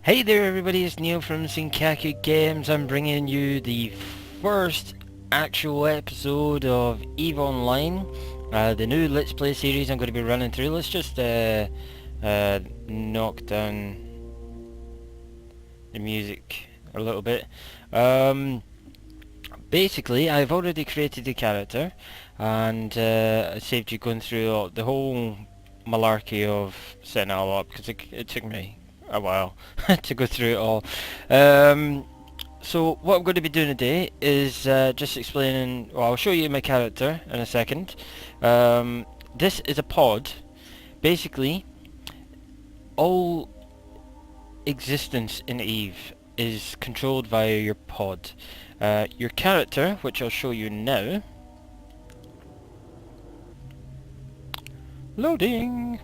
Hey there everybody, it's Neil from Sinkaku Games. I'm bringing you the first actual episode of EVE Online, the new Let's Play series I'm going to be running through. Let's just knock down the music a little bit. Basically, I've already created the character, and I saved you going through the whole malarkey of setting it all up, because it took me a while to go through it all. So what I'm going to be doing today is just explaining, well, I'll show you my character in a second. This is a pod. Basically, all existence in EVE is controlled via your pod. Your character, which I'll show you now. Loading!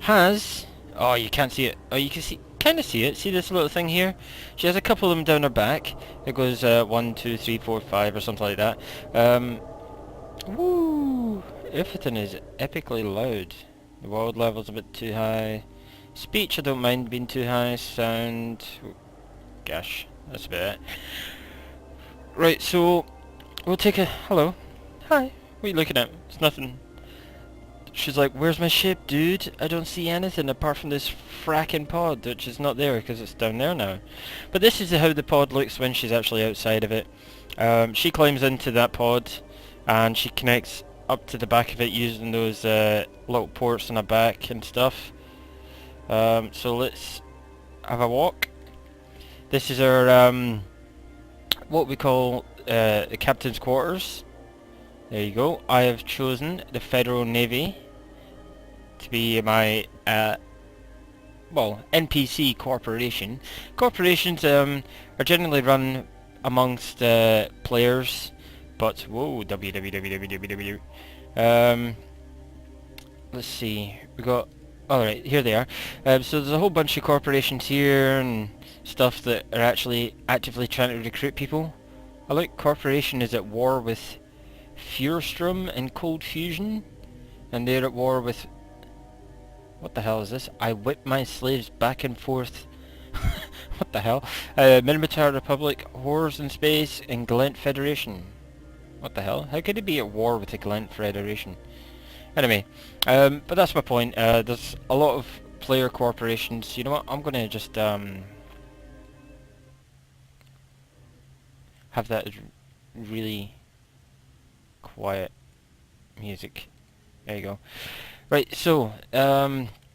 Has... Oh, you can't see it. Oh, you can kind of see it. See this little thing here? She has a couple of them down her back. It goes 1, 2, 3, 4, 5 or something like that. Woo! Everything is epically loud. The world level's a bit too high. Speech I don't mind being too high. Sound... Gosh, that's about it. Right, so we'll take a... Hello. Hi. What are you looking at? It's nothing. She's like, where's my ship, dude? I don't see anything apart from this fracking pod, which is not there because it's down there now. But this is how the pod looks when she's actually outside of it. She climbs into that pod and she connects up to the back of it using those little ports on the back and stuff. So let's have a walk. This is our what we call the captain's quarters. There you go. I have chosen the Federal Navy to be my well, NPC corporation. Corporations are generally run amongst players, but whoa, www. Let's see. We got. All right, here they are. So there's a whole bunch of corporations here and stuff that are actually actively trying to recruit people. I like corporation is at war with Furstrom and Cold Fusion, and they're at war with... What the hell is this? I whip my slaves back and forth. What the hell? Minotaur Republic, Horrors in Space, and Glent Federation. What the hell? How could it be at war with the Glent Federation? Anyway, but that's my point. There's a lot of player corporations. You know what? I'm gonna just have that really quiet music. There you go. Right, so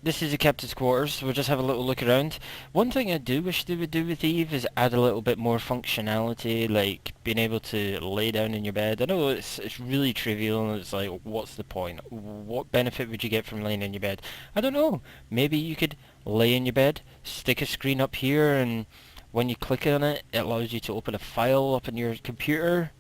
this is the captain's quarters. We'll just have a little look around. One thing I do wish they would do with EVE is add a little bit more functionality, like being able to lay down in your bed. I know it's really trivial and it's like, what's the point? What benefit would you get from laying in your bed? I don't know. Maybe you could lay in your bed, stick a screen up here, and when you click on it, it allows you to open a file up on your computer.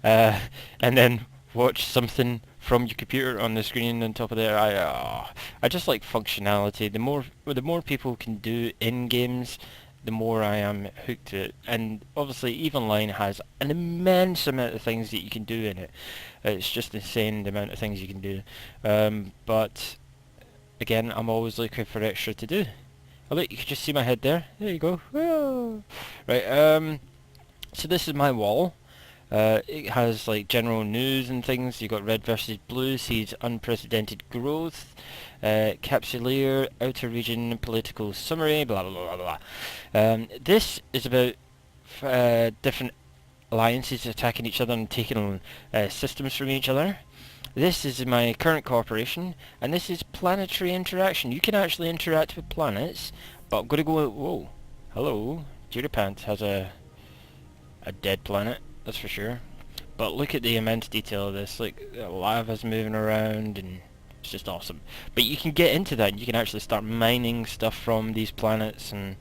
And then watch something from your computer on the screen on top of there. I just like functionality. The more people can do in games, the more I am hooked to it. And obviously EVE Online has an immense amount of things that you can do in it. It's just insane the amount of things you can do. But again, I'm always looking for extra to do. Oh look, you can just see my head there. There you go. Whoa. Right, so this is my wall. It has like general news and things. You got red versus blue, sees unprecedented growth, capsuleer, outer region, political summary, blah blah blah blah blah. This is about different alliances attacking each other and taking systems from each other. This is my current corporation, and this is planetary interaction. You can actually interact with planets, but I'm gonna go. Whoa, hello, Juripant has a dead planet. That's for sure. But look at the immense detail of this. Like, lava's moving around and it's just awesome. But you can get into that and you can actually start mining stuff from these planets and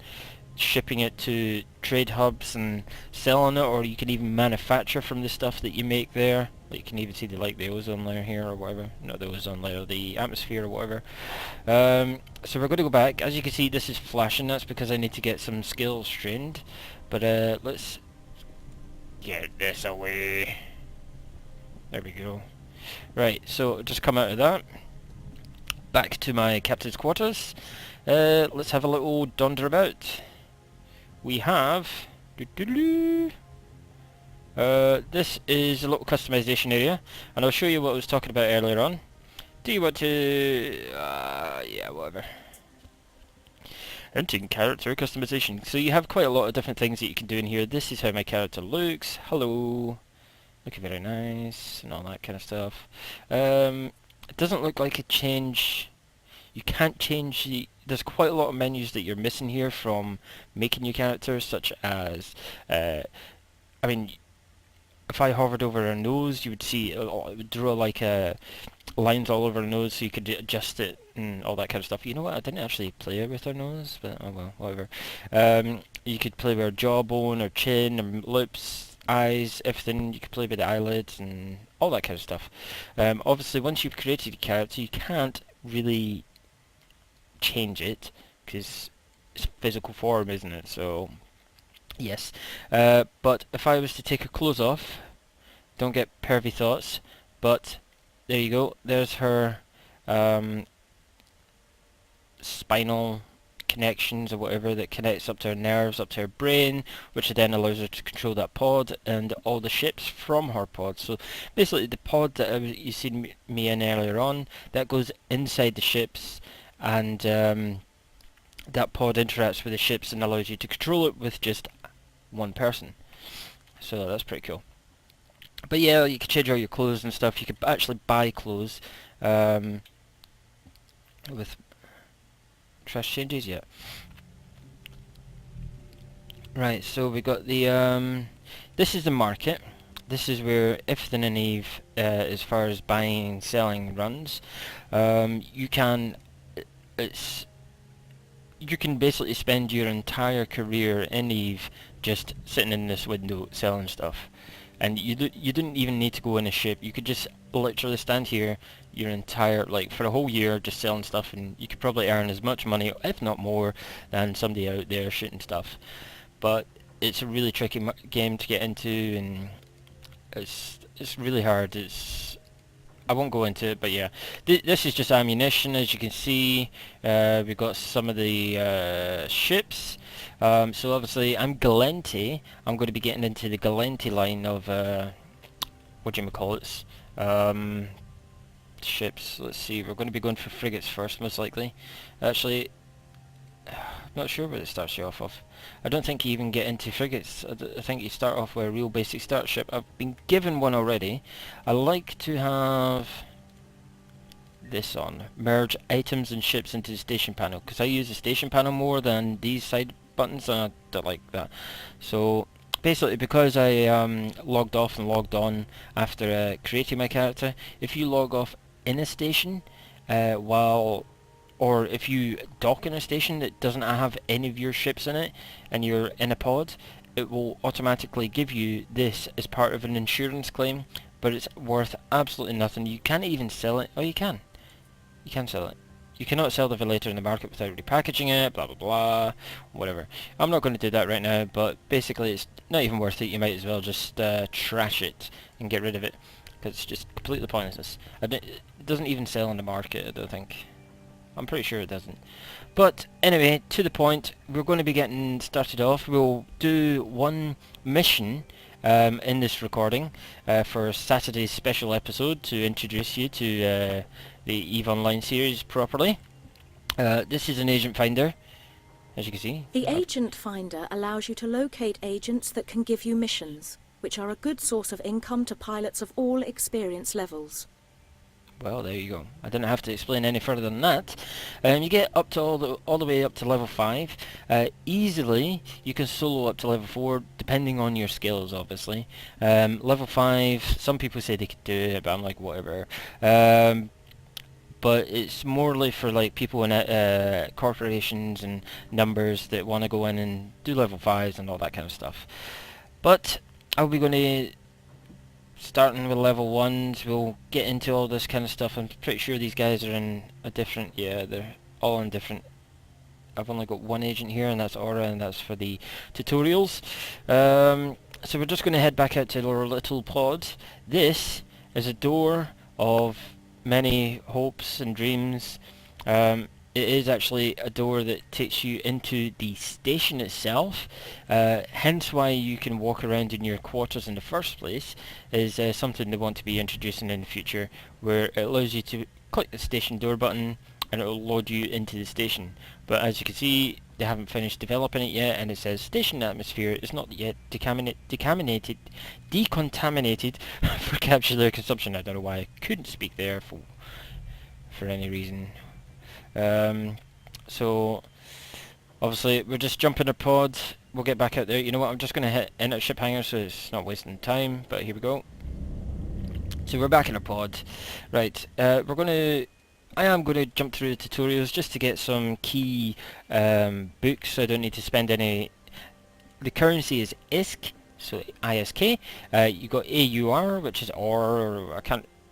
shipping it to trade hubs and selling it, or you can even manufacture from the stuff that you make there. Like, you can even see the ozone layer here or whatever. Not the ozone layer, the atmosphere or whatever. So we're going to go back. As you can see, this is flashing. That's because I need to get some skills trained. But let's get this away. There we go. Right, so just come out of that. Back to my captain's quarters. Let's have a little donder about. We have... this is a little customization area, and I'll show you what I was talking about earlier on. Do you want to... yeah, whatever. Entering character customization. So you have quite a lot of different things that you can do in here. This is how my character looks. Hello. Looking very nice, and all that kind of stuff. It doesn't look like a change... You can't change the... There's quite a lot of menus that you're missing here from making your characters, such as... I mean, if I hovered over her nose, you would see it would draw like lines all over her nose, so you could adjust it and all that kind of stuff. You know what? I didn't actually play with her nose, but oh well, whatever. You could play with her jawbone, her chin, her lips, eyes, everything. You could play with the eyelids and all that kind of stuff. Obviously, once you've created a character, you can't really change it because it's physical form, isn't it? So yes, but if I was to take her clothes off, don't get pervy thoughts, but there you go, there's her spinal connections or whatever that connects up to her nerves, up to her brain, which then allows her to control that pod and all the ships from her pod. So basically the pod that you seen me in earlier on, that goes inside the ships, and that pod interacts with the ships and allows you to control it with just one person. So that's pretty cool. But yeah, you can change all your clothes and stuff. You can actually buy clothes with trash changes. Yeah. Right. So we got the this is the market. This is where everything in Eve, as far as buying and selling, runs. You can you can basically spend your entire career in Eve just sitting in this window selling stuff, and you didn't even need to go in a ship. You could just literally stand here your entire, like, for a whole year just selling stuff, and you could probably earn as much money, if not more, than somebody out there shooting stuff. But it's a really tricky game to get into, and it's really hard. I won't go into it, but yeah. This is just ammunition, as you can see. We've got some of the ships. So obviously, I'm Galenti. I'm going to be getting into the Galenti line of, whatchamacallits, ships. Let's see, we're going to be going for frigates first, most likely. Actually, not sure where it starts you off of. I don't think you even get into frigates. I think you start off with a real basic start ship. I've been given one already. I like to have this on. Merge items and ships into the station panel, because I use the station panel more than these side buttons, and I don't like that. So basically, because I logged off and logged on after creating my character, if you log off in a station or if you dock in a station that doesn't have any of your ships in it and you're in a pod, it will automatically give you this as part of an insurance claim, but it's worth absolutely nothing. You can't even sell it. Oh, you can. You can sell it. You cannot sell the Velator in the market without repackaging it, blah blah blah, whatever. I'm not going to do that right now, but basically it's not even worth it. You might as well just trash it and get rid of it, because it's just completely pointless. It doesn't even sell in the market, I don't think. I'm pretty sure it doesn't. But anyway, to the point, we're going to be getting started off. We'll do one mission in this recording for Saturday's special episode to introduce you to the EVE Online series properly. This is an agent finder, as you can see. The agent finder allows you to locate agents that can give you missions, which are a good source of income to pilots of all experience levels. Well, there you go. I didn't have to explain any further than that. You get up to all the way up to level 5. Easily, you can solo up to level 4, depending on your skills, obviously. Level 5, some people say they could do it, but I'm like, whatever. But it's morely for like people in corporations and numbers that want to go in and do level 5s and all that kind of stuff. But I'll be going to... starting with level 1s, we'll get into all this kind of stuff. I'm pretty sure these guys are in a different... yeah, they're all in different... I've only got one agent here, and that's Aura, and that's for the tutorials. So we're just going to head back out to our little pod. This is a door of many hopes and dreams. it is actually a door that takes you into the station itself. Hence why you can walk around in your quarters in the first place, is something they want to be introducing in the future, where it allows you to click the station door button and it will load you into the station. But as you can see, they haven't finished developing it yet, and it says station atmosphere is not yet decontaminated for capsular consumption. I don't know why I couldn't speak there for any reason. Um, so obviously we're just jumping a pod. We'll get back out there. You know what? I'm just going to hit enter ship hangar so it's not wasting time. But here we go. So we're back in a pod. Right. I am going to jump through the tutorials just to get some key books. So I don't need to spend any. The currency is ISK, so ISK. You got AUR, which is or I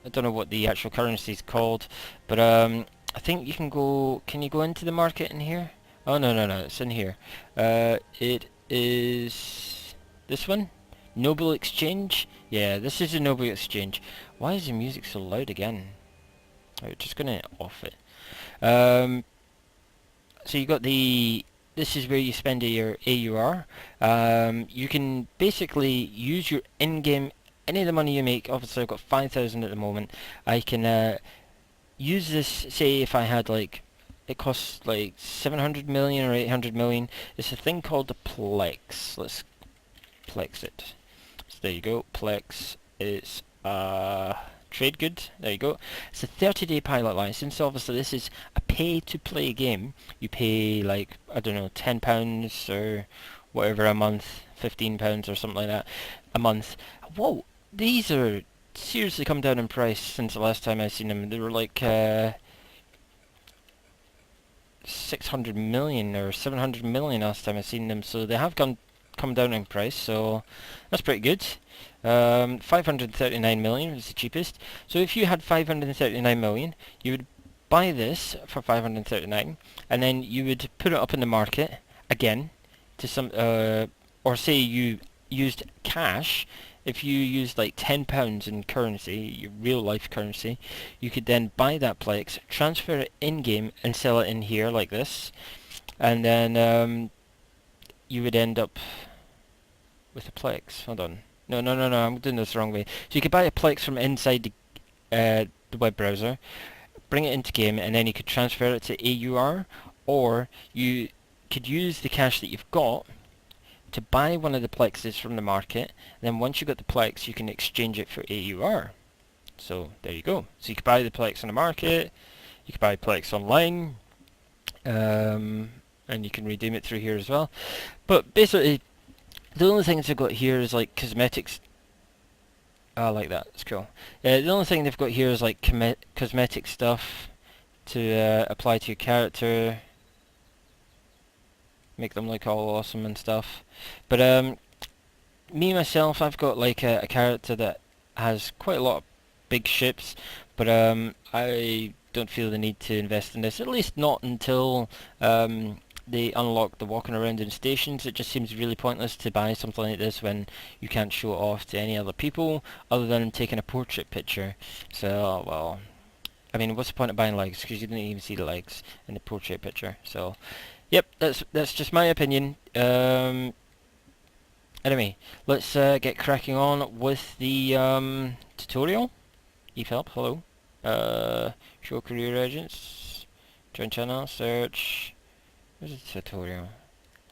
don't know what the actual currency is called, but I think you can go. Can you go into the market in here? Oh no, it's in here. It is this one, Noble Exchange. Yeah, this is a Noble Exchange. Why is the music so loud again? I'm just gonna off it. So you got the. This is where you spend your AUR. You can basically use your in-game any of the money you make. Obviously, I've got 5,000 at the moment. I can use this. Say if I had like, it costs like 700 million or 800 million. It's a thing called the PLEX. Let's PLEX it. So there you go. PLEX is trade good. There you go. It's a 30-day pilot license. Obviously, this is a pay-to-play game. You pay like, I don't know, £10 or whatever a month, £15 or something like that a month. Whoa, these are seriously come down in price since the last time I seen them. They were like 600 million or 700 million last time I seen them, so they have come down in price, so that's pretty good. 539 million is the cheapest. So if you had 539 million, you would buy this for 539, and then you would put it up in the market again to some, or say you used cash. If you used like £10 in currency, your real life currency, you could then buy that Plex, transfer it in game, and sell it in here like this, and then you would end up with a Plex. Hold on. No, I'm doing this the wrong way. So you could buy a Plex from inside the web browser, bring it into game, and then you could transfer it to AUR, or you could use the cash that you've got to buy one of the Plexes from the market. Then once you got the Plex, you can exchange it for AUR. So there you go. So you could buy the Plex on the market, you could buy Plex online, and you can redeem it through here as well. But basically, the only things I've got here is like cosmetics. I like that. It's cool. The only thing they've got here is like cosmetic stuff to apply to your character, make them look all awesome and stuff. But me myself, I've got like a character that has quite a lot of big ships, but I don't feel the need to invest in this. At least not until they unlock the walking around in stations. It just seems really pointless to buy something like this when you can't show it off to any other people other than taking a portrait picture. So, well, I mean, what's the point of buying legs? Because you didn't even see the legs in the portrait picture. So, yep, that's just my opinion. Anyway, let's get cracking on with the tutorial. ePhelp, hello. Show career agents. Join channel, search. Where's the tutorial?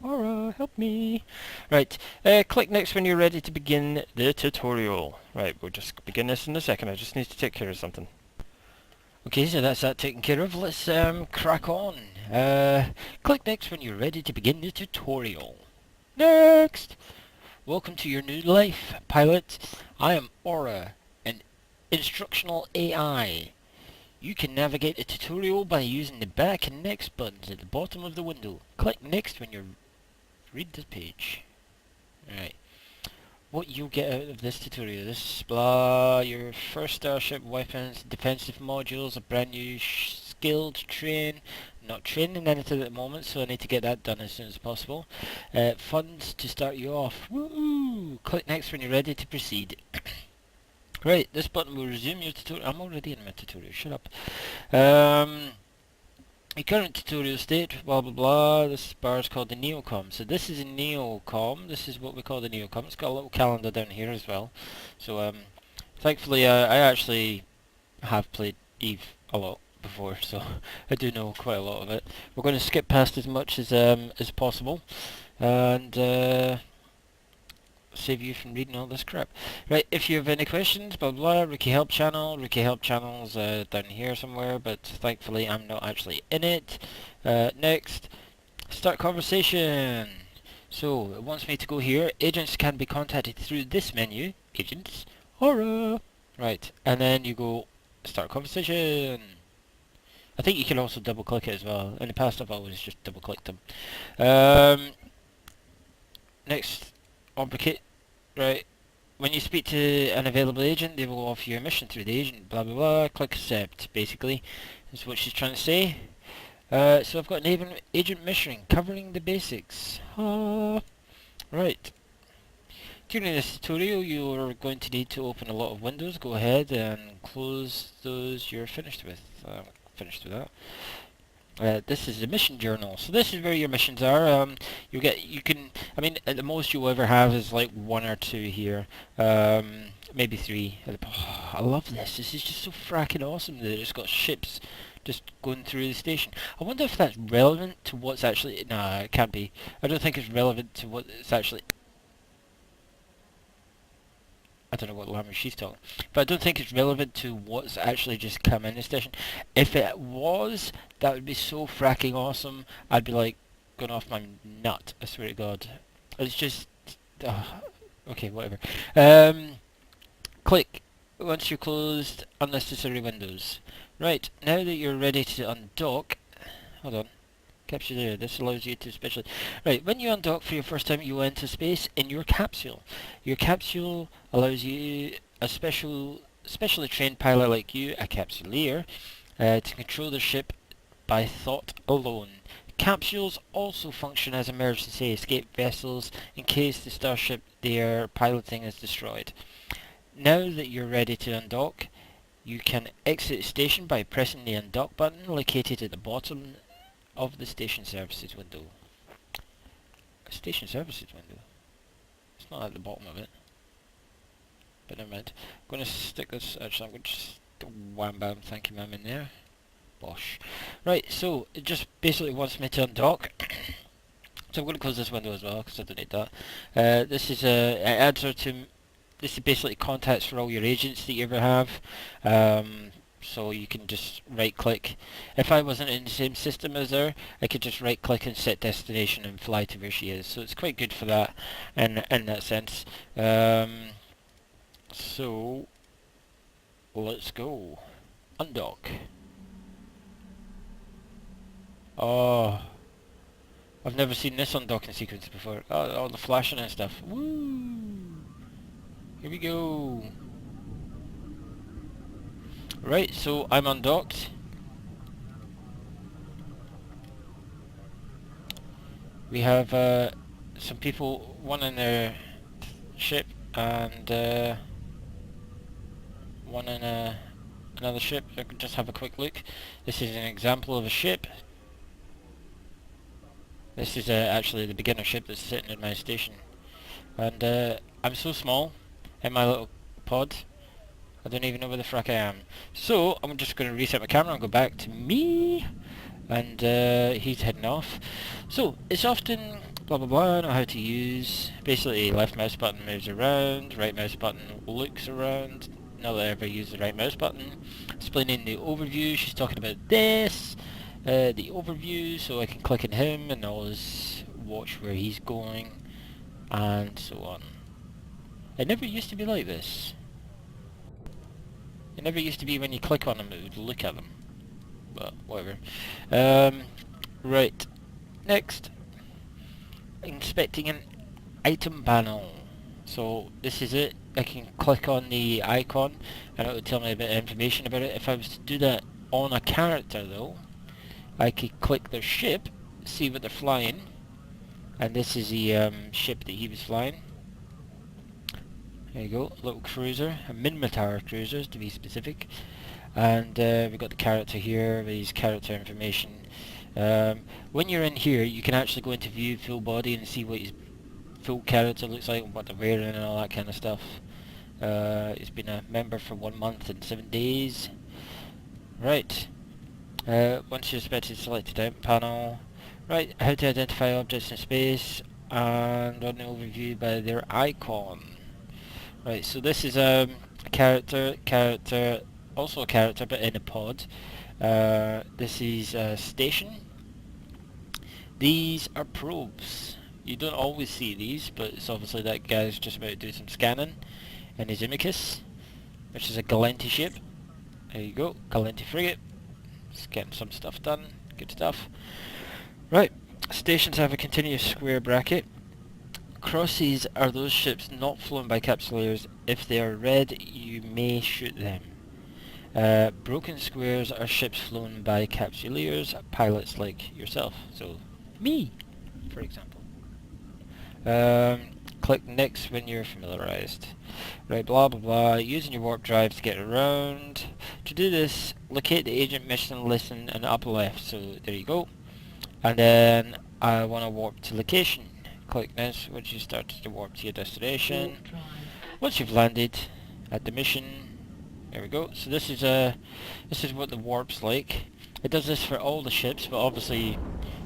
Aura, help me. Right, click next when you're ready to begin the tutorial. Right, we'll just begin this in a second. I just need to take care of something. Okay, so that's that taken care of. Let's crack on. Click next when you're ready to begin the tutorial. Next! Welcome to your new life, pilot. I am Aura, an instructional AI. You can navigate a tutorial by using the back and next buttons at the bottom of the window. Click next when you read this page. Right. What you'll get out of this tutorial. This blah, your first starship, weapons, defensive modules, a brand new skill to train. Not training anything at the moment, so I need to get that done as soon as possible. Funds to start you off. Woo! Click next when you're ready to proceed. Right, this button will resume your tutorial. I'm already in my tutorial, shut up. your current tutorial state, blah blah blah. This bar is called the Neocom. So this is a Neocom. This is what we call the Neocom. It's got a little calendar down here as well. So thankfully I actually have played Eve a lot before, so I do know quite a lot of it. We're going to skip past as much as possible, and save you from reading all this crap. Right, if you have any questions, blah blah, Rookie Help Channel. Rookie Help Channel's down here somewhere, but thankfully I'm not actually in it. Next, start conversation. So, it wants me to go here. Agents can be contacted through this menu. Agents. Horror. Right, and then you go start conversation. I think you can also double click it as well. In the past I've always just double clicked them. Next, obligate. Right, when you speak to an available agent, they will offer you a mission through the agent, blah blah blah, click accept, basically, is what she's trying to say. So I've got an agent mission covering the basics. Right. During this tutorial, you're going to need to open a lot of windows. Go ahead and close those you're finished with. Finished with that. This is the mission journal. So this is where your missions are. I mean, at the most you'll ever have is like 1 or 2 here. Maybe 3. Oh, I love this. This is just so fracking awesome that it's got ships just going through the station. I wonder if that's relevant to what's actually... Nah, it can't be. I don't think it's relevant to what's actually... I don't know what language she's talking, but I don't think it's relevant to what's actually just come in the station. If it was, that would be so fracking awesome. I'd be like going off my nut. I swear to God. It's just okay, whatever. Click once you're closed unnecessary windows. Right, now that you're ready to undock. Hold on. Capture there. This allows you to specially... Right, when you undock for your first time, you enter space in your capsule. Your capsule allows you, a specially trained pilot like you, a capsuleer, to control the ship by thought alone. Capsules also function as emergency escape vessels in case the starship they are piloting is destroyed. Now that you're ready to undock, you can exit the station by pressing the undock button located at the bottom of the station services window. A station services window? It's not at the bottom of it. But never mind. I'm going to stick this... Actually, I'm going to just... Wham bam, thank you ma'am in there. Bosh. Right, so it just basically wants me to undock. So I'm going to close this window as well, because I don't need that. This is it adds her to... This is basically contacts for all your agents that you ever have. So you can just right click. If I wasn't in the same system as her, I could just right click and set destination and fly to where she is. So it's quite good for that in that sense. So let's go. Undock. Oh, I've never seen this undocking sequence before. Oh, all the flashing and stuff. Woo! Here we go. Right, so I'm undocked. We have some people, one in their ship and one in another ship. I can just have a quick look. This is an example of a ship. This is actually the beginner ship that's sitting in my station. And I'm so small in my little pod. I don't even know where the frack I am. So, I'm just going to reset my camera and go back to me. And he's heading off. So, it's often blah blah blah, I know how to use. Basically, left mouse button moves around, right mouse button looks around. Not that I ever use the right mouse button. Explaining the overview, she's talking about this. The overview, so I can click on him and always watch where he's going. And so on. It never used to be like this. It never used to be when you click on them it would look at them. But whatever. Right. Next. Inspecting an item panel. So this is it. I can click on the icon and it will tell me a bit of information about it. If I was to do that on a character though, I could click their ship, see what they're flying. And this is the ship that he was flying. There you go, a little cruiser, a Minmatar cruiser to be specific. And we've got the character here with his character information. When you're in here, you can actually go into view full body and see what his full character looks like, and what they're wearing and all that kind of stuff. He's been a member for 1 month and 7 days. Right. Once you've selected out panel. Right, how to identify objects in space, and on the overview by their icon. Right, so this is a character, also a character but in a pod. This is a station. These are probes. You don't always see these, but it's obviously that guy's just about to do some scanning in his Imicus, which is a Galenti ship. There you go, Galenti frigate. Just getting some stuff done. Good stuff. Right, stations have a continuous square bracket. Crosses are those ships not flown by capsuleers. If they are red, you may shoot them. Broken squares are ships flown by capsuleers, pilots like yourself. So, me, for example. Click next when you're familiarized. Right, blah blah blah. Using your warp drive to get around. To do this, locate the agent mission listen and upper left. So there you go. And then I want to warp to location. Click this once you start to warp to your destination. Once you've landed at the mission, there we go. So this is what the warp's like. It does this for all the ships, but obviously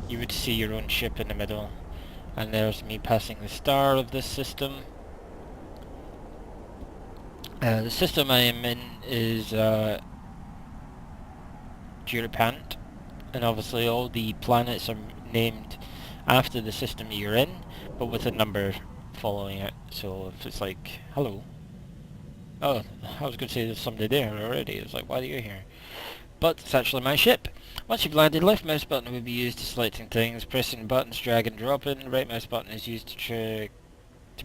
you would see your own ship in the middle. And there's me passing the star of this system. The system I am in is Durapant, and obviously all the planets are named after the system you're in, but with a number following it. So if it's like, hello. Oh, I was going to say there's somebody there already. It's like, why are you here? But it's actually my ship. Once you've landed, left mouse button will be used to selecting things. Pressing buttons, drag and drop in. Right mouse button is used to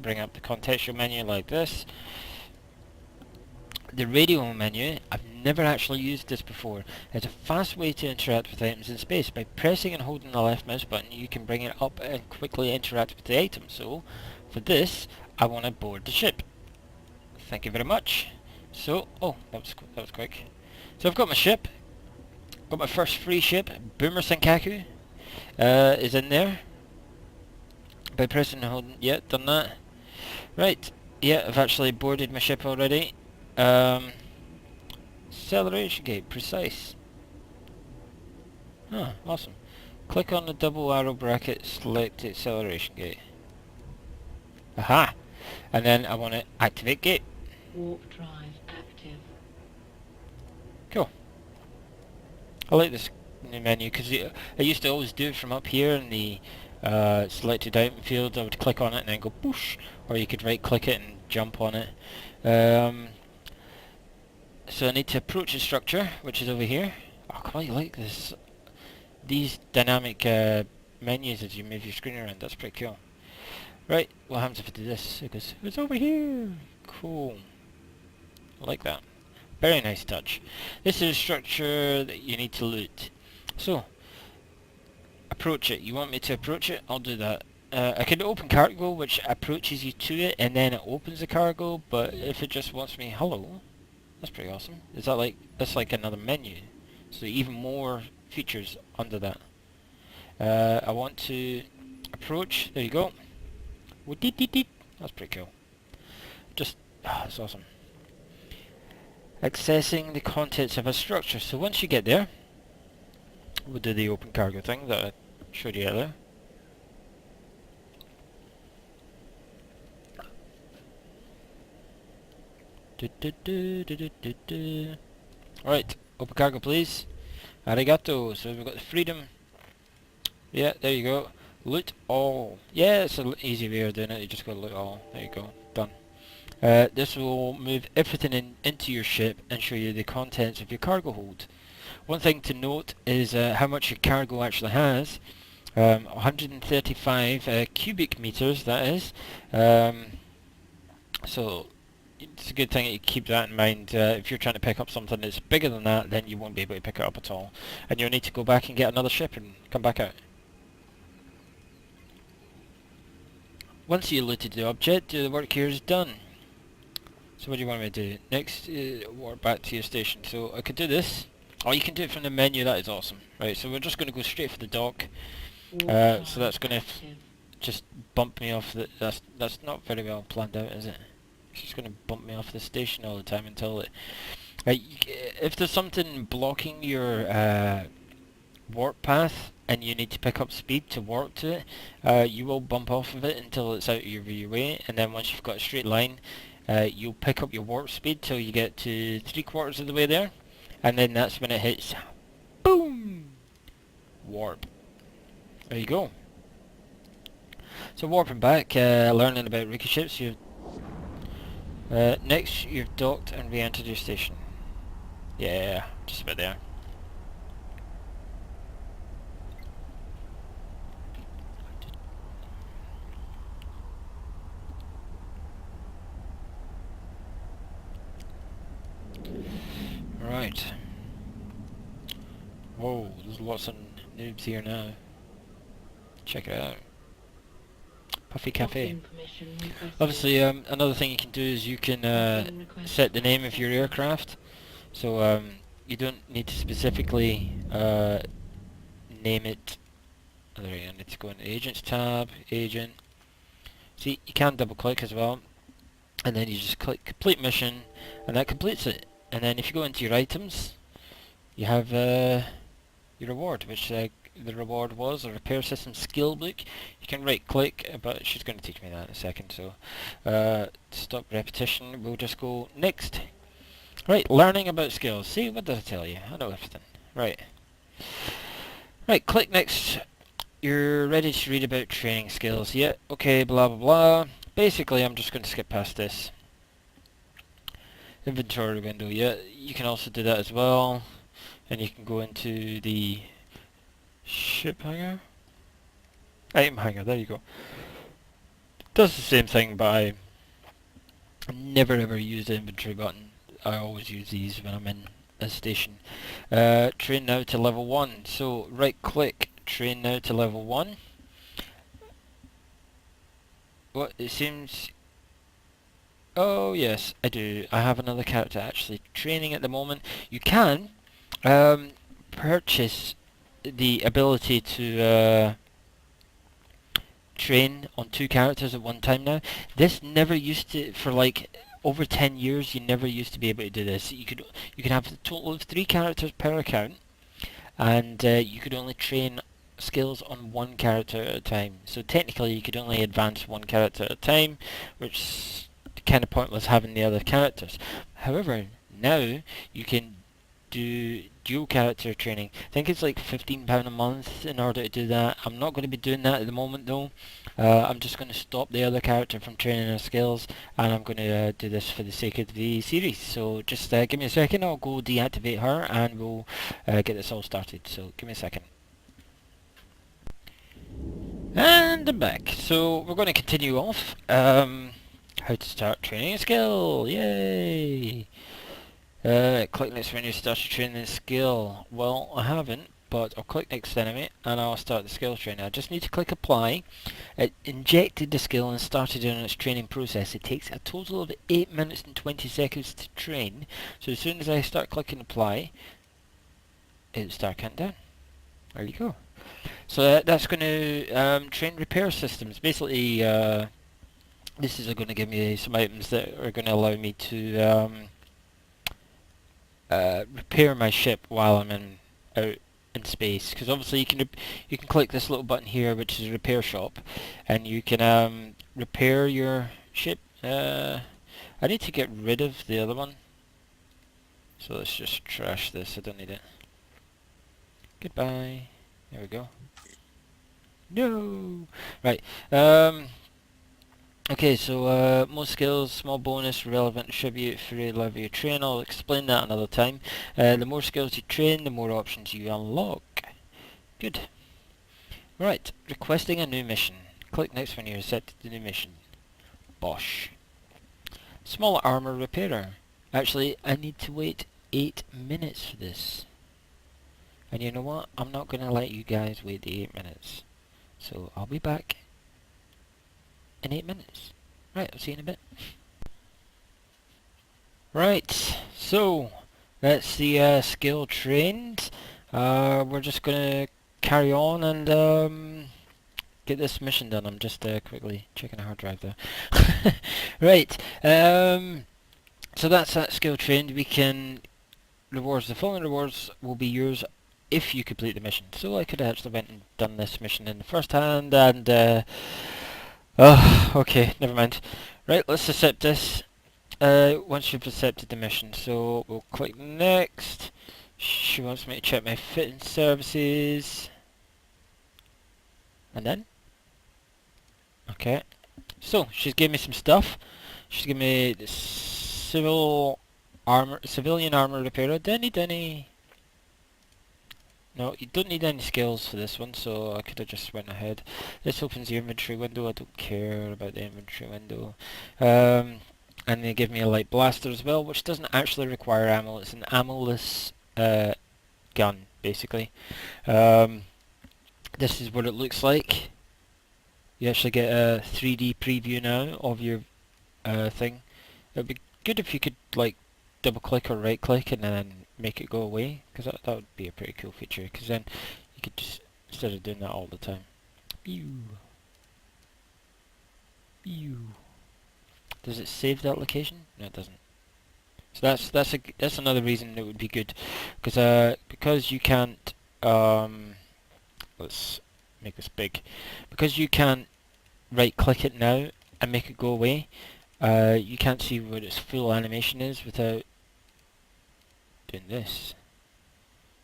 bring up the contextual menu like this. The radio menu, I've never actually used this before. It's a fast way to interact with items in space. By pressing and holding the left mouse button, you can bring it up and quickly interact with the item. So, for this, I want to board the ship. Thank you very much. So, oh, that was quick. So I've got my ship. Got my first free ship, Boomer Senkaku, is in there. By pressing and holding, yeah, done that. Right, yeah, I've actually boarded my ship already. Acceleration gate, precise. Oh, awesome. Click on the double arrow bracket, select the acceleration gate. Aha! And then I want to activate gate. Warp drive active. Cool. I like this new menu because I used to always do it from up here in the selected item field. I would click on it and then go push, or you could right click it and jump on it. So I need to approach the structure, which is over here. Oh, I quite like this. These dynamic menus as you move your screen around. That's pretty cool. Right, what happens if I do this? It goes, it's over here. Cool. I like that. Very nice touch. This is a structure that you need to loot. So, approach it. You want me to approach it? I'll do that. I can open cargo, which approaches you to it, and then it opens the cargo, but if it just wants me, hello, that's pretty awesome. Is that like, that's like another menu. So even more features under that. I want to approach, there you go. That's pretty cool. Just, that's awesome. Accessing the contents of a structure. So once you get there, we'll do the open cargo thing that I showed you earlier. Alright, open cargo please. Arigato. So we've got the freedom. Yeah, there you go. Loot all. Yeah, it's an easy way of doing it. You just go loot all. There you go. Done. This will move everything into your ship and show you the contents of your cargo hold. One thing to note is how much your cargo actually has. 135 cubic meters, that is. So it's a good thing that you keep that in mind. If you're trying to pick up something that's bigger than that, then you won't be able to pick it up at all. And you'll need to go back and get another ship and come back out. Once you looted the object, the work here is done. So what do you want me to do? Next, warp back to your station. So I could do this. Oh, you can do it from the menu. That is awesome. Right, so we're just going to go straight for the dock. Warp So drive that's going to active. just bump me off the... That's not very well planned out, is it? It's just going to bump me off the station all the time until it... Right, if there's something blocking your warp path and you need to pick up speed to warp to it, you will bump off of it until it's out of your way, and then once you've got a straight line, you'll pick up your warp speed till you get to 3/4 of the way there, and then that's when it hits boom warp. There you go. So warping back, learning about ricochets. Next you've docked and re-entered your station. Yeah, just about there. Right. Whoa, there's lots of noobs here now. Check it out. Puffy Cafe. Docking permission requested. Obviously, another thing you can do is you can Docking request set the name of your accepted. aircraft. So you don't need to specifically name it. There you go. I need to go into Agents tab, Agent. See, you can double click as well, and then you just click Complete Mission, and that completes it. And then if you go into your items, you have your reward, which the reward was a repair system skill book. You can right click, but she's going to teach me that in a second, so to stop repetition we'll just go next. Right, learning about skills. See, what did I tell you? I know everything. Right, click next. You're ready to read about training skills. Yeah, okay, blah blah blah. Basically I'm just going to skip past this. Inventory window, yeah, you can also do that as well, and you can go into the ship hangar? Item hangar, there you go. Does the same thing, but I never ever use the inventory button. I always use these when I'm in a station. Train now to level 1. So right click, train now to level 1. What, it seems... Oh yes, I do. I have another character actually training at the moment. You can purchase the ability to train on 2 characters at one time now. This never used to, for like over 10 years, you never used to be able to do this. You could have a total of 3 characters per account, and you could only train skills on 1 character at a time. So technically you could only advance 1 character at a time, which kind of pointless having the other characters. However, now you can do dual character training. I think it's like £15 a month in order to do that. I'm not going to be doing that at the moment though. I'm just going to stop the other character from training her skills, and I'm going to do this for the sake of the series. So just give me a second, I'll go deactivate her and we'll get this all started. So give me a second. And I'm back. So we're going to continue off. How to start training a skill. Yay! Click next when you start your training skill. Well, I haven't, but I'll click next enemy and I'll start the skill training. I just need to click apply. It injected the skill and started on its training process. It takes a total of 8 minutes and 20 seconds to train. So as soon as I start clicking apply, it'll start counting down. There you go. So that's going to train repair systems. Basically, this is going to give me some items that are going to allow me to repair my ship while I'm out in space. Because obviously you can click this little button here, which is repair shop, and you can repair your ship. I need to get rid of the other one, so let's just trash this. I don't need it. Goodbye. There we go. No. Right. Okay, so most skills, small bonus, relevant attribute for every level you train. I'll explain that another time. The more skills you train, the more options you unlock. Good. Right, requesting a new mission. Click next when you're set to the new mission. Bosh. Small armor repairer. Actually, I need to wait 8 minutes for this. And you know what? I'm not going to let you guys wait the 8 minutes. So I'll be back in 8 minutes. Right, I'll see you in a bit. Right, so That's the skill trained. We're just gonna carry on and get this mission done. I'm just quickly checking a hard drive there. Right. So that's that skill trained. We can rewards. The following rewards will be yours if you complete the mission. So I could have actually went and done this mission in the first hand and oh, okay, never mind. Right, let's accept this. Once you've accepted the mission, so we'll click next. She wants me to check my fitting services. And then? Okay. So, she's given me some stuff. She's given me the civilian armor repairer. Denny. No, you don't need any skills for this one, so I could have just went ahead. This opens the inventory window. I don't care about the inventory window. And they give me a light blaster as well, which doesn't actually require ammo. It's an ammo-less gun, basically. This is what it looks like. You actually get a 3D preview now of your thing. It would be good if you could like double click or right click and then make it go away, because that would be a pretty cool feature, because then you could just, instead of doing that all the time. Pew. Pew. Does it save that location? No, it doesn't. So that's another reason it would be good, because you can't let's make this big, because you can't right click it now and make it go away. You can't see what its full animation is without doing this.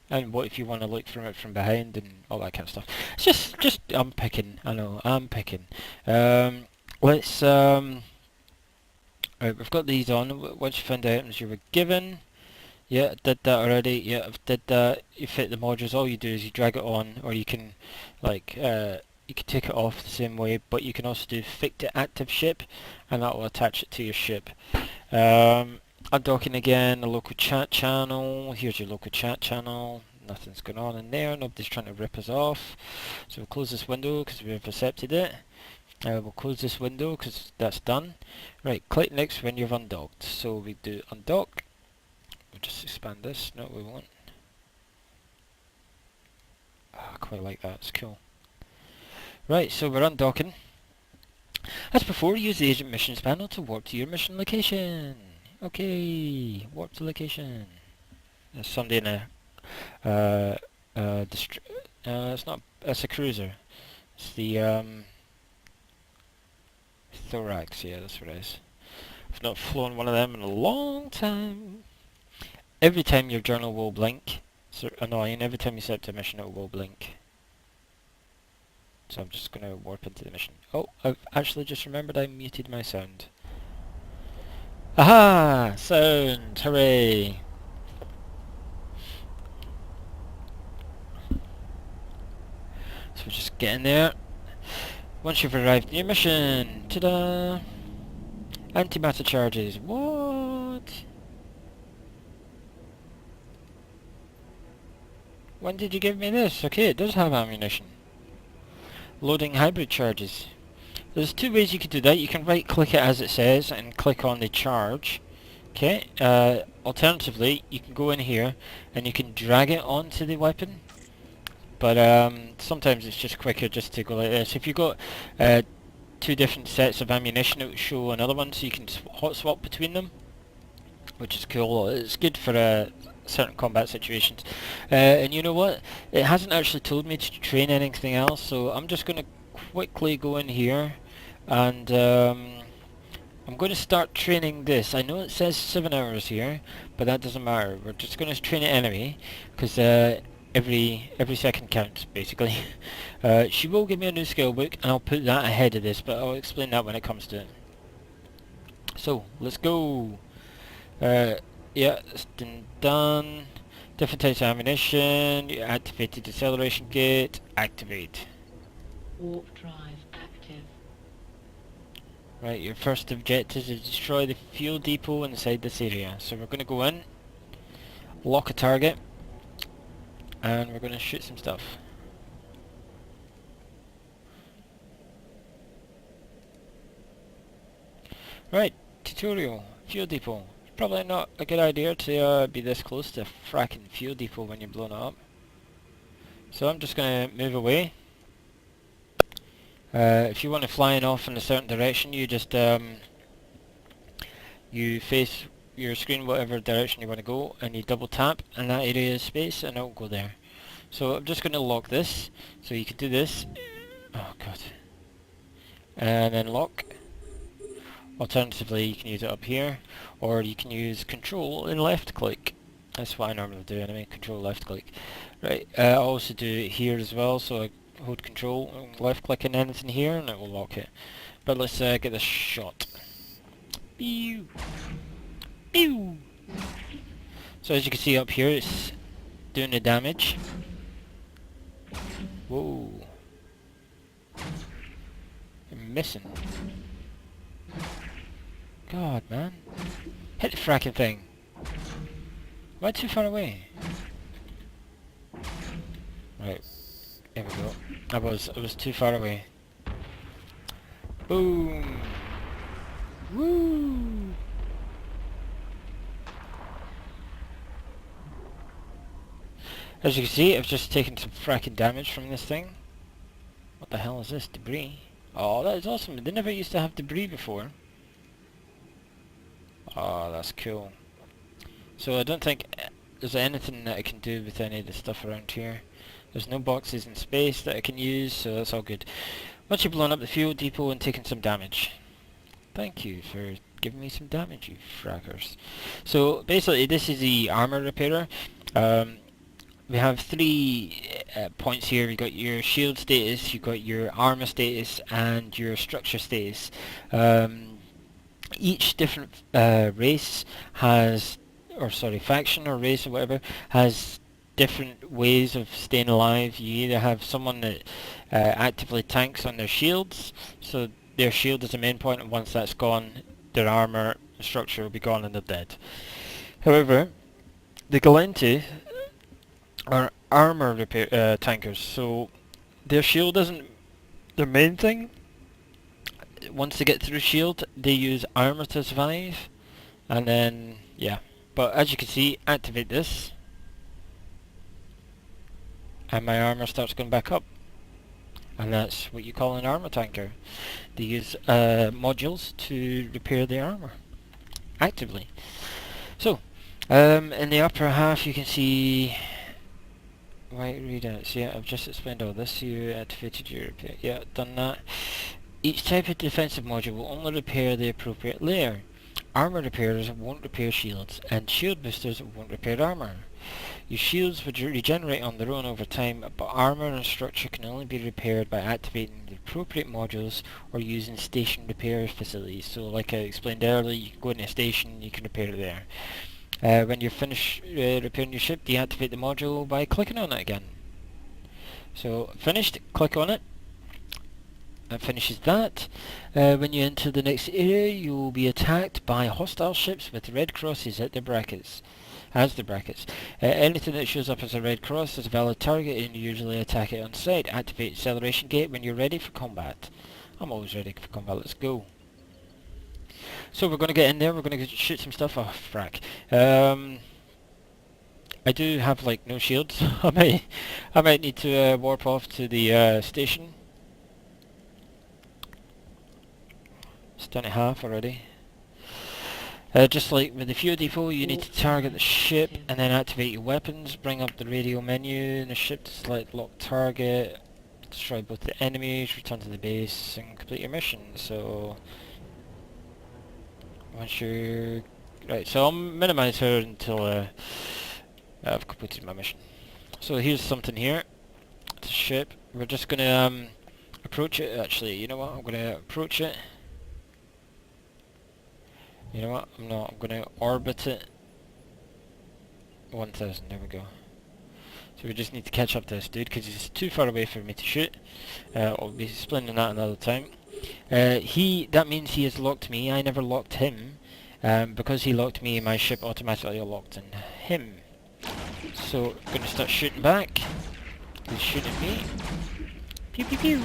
And what if you want to look from it from behind and all that kind of stuff? It's just I'm picking. I know I'm picking. Let's right, we've got these on. Once you find the items you were given. Yeah, I did that already. Yeah, I've did that. You fit the modules. All you do is you drag it on, or you can, like, you can take it off the same way. But you can also do fit to active ship, and that will attach it to your ship. Undocking again. A local chat channel. Here's your local chat channel. Nothing's going on in there. Nobody's trying to rip us off. So we'll close this window because we've accepted it. We'll close this window because that's done. Right, click next when you've undocked. So we do undock. We'll just expand this. No, we won't. I quite like that. It's cool. Right, so we're undocking. As before, use the agent missions panel to warp to your mission location. Okay, warp to location. There's somebody in a it's not. It's a cruiser. It's the Thorax. Yeah, that's what it is. I've not flown one of them in a long time. Every time your journal will blink. It's annoying. Every time you set up a mission, it will blink. So I'm just going to warp into the mission. Oh, I've actually just remembered I muted my sound. Aha! Sound! Hooray! So we're just getting there. Once you've arrived at your mission, ta-da! Antimatter charges. What? When did you give me this? Okay, it does have ammunition. Loading hybrid charges. There's two ways you can do that. You can right click it as it says and click on the charge. Okay, alternatively you can go in here and you can drag it onto the weapon. But sometimes it's just quicker just to go like this. If you've got two different sets of ammunition, it will show another one so you can hot swap between them, which is cool. It's good for certain combat situations. And you know what? It hasn't actually told me to train anything else, so I'm just going to quickly go in here and I'm going to start training this. I know it says 7 hours here, but that doesn't matter. We're just going to train it anyway, because every second counts, basically. She will give me a new skill book, and I'll put that ahead of this, but I'll explain that when it comes to it. So, let's go. Yeah, it's been done. Different types of ammunition. You activated deceleration gate. Activate. Warp drive active. Right, your first objective is to destroy the fuel depot inside this area. So we're going to go in, lock a target, and we're going to shoot some stuff. Right, tutorial, fuel depot. Probably not a good idea to be this close to a fracking fuel depot when you're blowing it up. So I'm just going to move away. If you want to fly off in a certain direction, you just you face your screen whatever direction you want to go, and you double tap, and that area is space, and it'll go there. So I'm just going to lock this, so you can do this. Oh god. And then lock. Alternatively, you can use it up here, or you can use Control and left click. That's what I normally do anyway, Control left click. Right, I also do it here as well, so I hold Control and left click on anything here and it will lock it. But let's get this shot. Pew! Pew! So as you can see up here, it's doing the damage. Whoa. I'm missing. God, man. Hit the fracking thing. Am I too far away? Right. There we go. I was too far away. Boom! Woo! As you can see, I've just taken some fracking damage from this thing. What the hell is this? Debris? Oh, that is awesome. They never used to have debris before. Oh, that's cool. So I don't think there's anything that I can do with any of the stuff around here. There's no boxes in space that I can use, so that's all good. Once you've blown up the fuel depot and taken some damage. Thank you for giving me some damage, you frackers. So basically this is the armor repairer. We have three points here. We've got your shield status, you've got your armor status, and your structure status. Each different race has, or sorry, faction or race or whatever, has different ways of staying alive. You either have someone that actively tanks on their shields, so their shield is the main point, and once that's gone, their armor structure will be gone and they're dead. However, the Galenti are armor repair tankers, so their shield isn't their main thing. Once they get through shield, they use armor to survive, and then yeah. But as you can see, activate this, and my armor starts going back up, and that's what you call an armor tanker. They use modules to repair their armor actively. So in the upper half you can see white readouts. Yeah, I've just explained all this. You activated your repair. Yeah, done that. Each type of defensive module will only repair the appropriate layer. Armor repairers won't repair shields, and shield boosters won't repair armor. Your shields would regenerate on their own over time, but armor and structure can only be repaired by activating the appropriate modules or using station repair facilities. So like I explained earlier, you can go in a station, you can repair it there. When you're finished repairing your ship, deactivate the module by clicking on it again. So finished, click on it. That finishes that. When you enter the next area, you will be attacked by hostile ships with red crosses at their brackets. Anything that shows up as a red cross is a valid target, and you usually attack it on sight. Activate acceleration gate when you're ready for combat. I'm always ready for combat. Let's go. So we're going to get in there. We're going to shoot some stuff. Oh, frack. I do have like no shields. I might need to warp off to the station. It's done it half already. Just like with the fuel depot, you need to target the ship and then activate your weapons. Bring up the radio menu in the ship to select lock target. Destroy both the enemies, return to the base, and complete your mission. So once you're right, so I'll minimize her until I've completed my mission. So here's something here. It's a ship. We're just gonna approach it. Actually, you know what? I'm gonna approach it. You know what? I'm not. I'm going to orbit it. 1000. There we go. So we just need to catch up to this dude because he's too far away for me to shoot. I'll be explaining that another time. That means he has locked me. I never locked him. Because he locked me, my ship automatically locked in him. So I'm going to start shooting back. He's shooting me. Pew pew pew.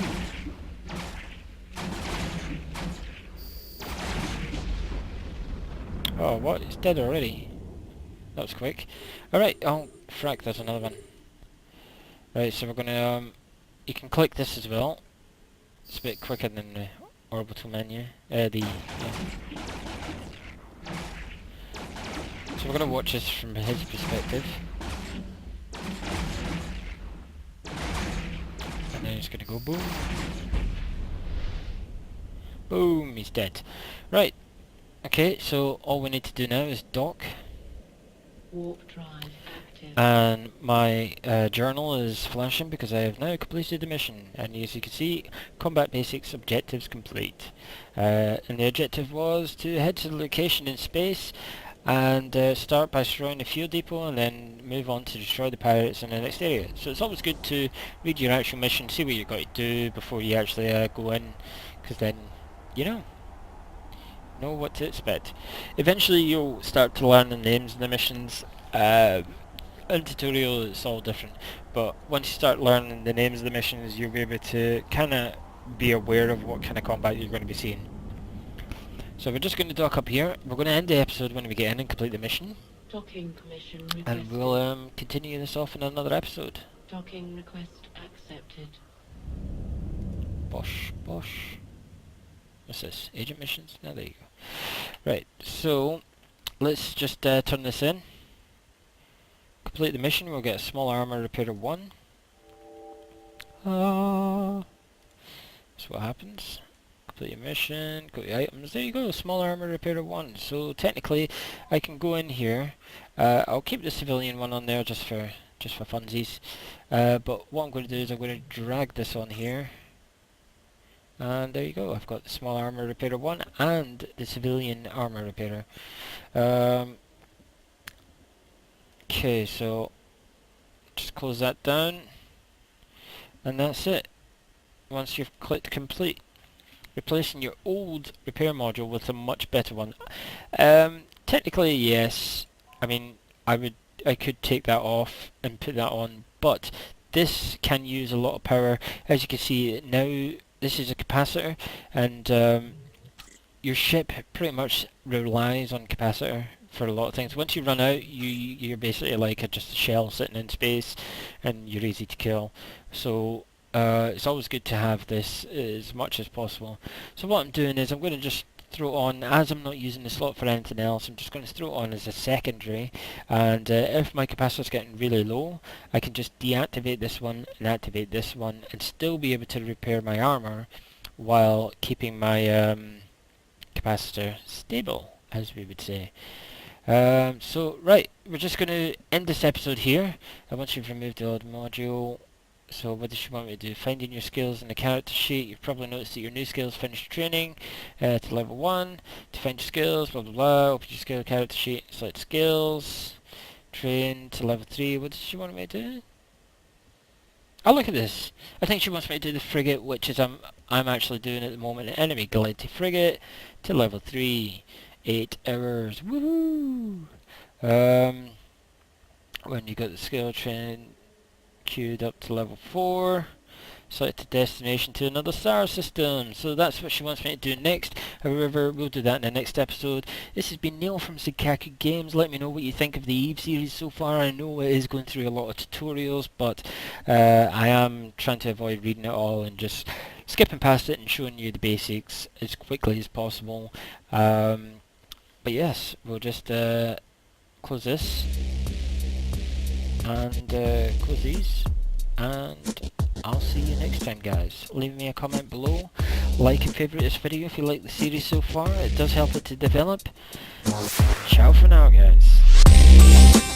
Oh, what? It's dead already. That was quick. Alright, oh, frack, there's another one. Right, so we're gonna, you can click this as well. It's a bit quicker than the orbital menu. Yeah. So we're gonna watch this from his perspective. And then he's gonna go boom. Boom, he's dead. Right, okay, so all we need to do now is dock. Warp drive active. And my journal is flashing because I have now completed the mission. And as you can see, combat basics objectives complete. And the objective was to head to the location in space and start by destroying the fuel depot and then move on to destroy the pirates in the next area. So it's always good to read your actual mission, see what you've got to do before you actually go in, because then, you know what to expect. Eventually you'll start to learn the names of the missions. In tutorial it's all different, but once you start learning the names of the missions, you'll be able to kind of be aware of what kind of combat you're going to be seeing. So we're just going to dock up here. We're going to end the episode when we get in and complete the mission, Docking permission requested. and we'll continue this off in another episode. Docking request accepted. Bosh, bosh. What's this? Agent missions? Now there you go. Right, so let's just turn this in. Complete the mission, we'll get a small armor repairer 1. That's what happens. Complete your mission, go to items, there you go, small armor repairer 1. So technically I can go in here, I'll keep the civilian one on there just for funsies. But what I'm going to do is I'm going to drag this on here. And there you go, I've got the small armor repairer 1 and the civilian armor repairer. Okay, so just close that down, and that's it. Once you've clicked complete, replacing your old repair module with a much better one. Technically, yes. I mean, I could take that off and put that on, but this can use a lot of power. As you can see now, this is a capacitor, and your ship pretty much relies on capacitor for a lot of things. Once you run out, you're basically like just a shell sitting in space, and you're easy to kill. So it's always good to have this as much as possible. So what I'm doing is I'm going to just throw it on, as I'm not using the slot for anything else, I'm just going to throw it on as a secondary, and if my capacitor's getting really low, I can just deactivate this one and activate this one and still be able to repair my armor while keeping my capacitor stable, as we would say. So right, we're just going to end this episode here. Once you've removed the old module, so what does she want me to do? Finding your skills in the character sheet. You've probably noticed that your new skills finished training to level 1. To find your skills, blah blah blah. Open your skill character sheet, select skills, train to level 3. What does she want me to do? Oh, look at this. I think she wants me to do the frigate, which is I'm actually doing at the moment. Enemy Galactic frigate to level 3. 8 hours. Woohoo! When you got the skill train queued up to level 4, select a destination to another star system. So that's what she wants me to do next. However, we'll do that in the next episode. This has been Neil from Zikaku Games. Let me know what you think of the Eve series so far. I know it is going through a lot of tutorials, but I am trying to avoid reading it all and just skipping past it and showing you the basics as quickly as possible. But yes, we'll just close this and close these, and I'll see you next time, guys. Leave me a comment below, like and favourite this video if you like the series so far. It does help it to develop. Ciao for now, guys.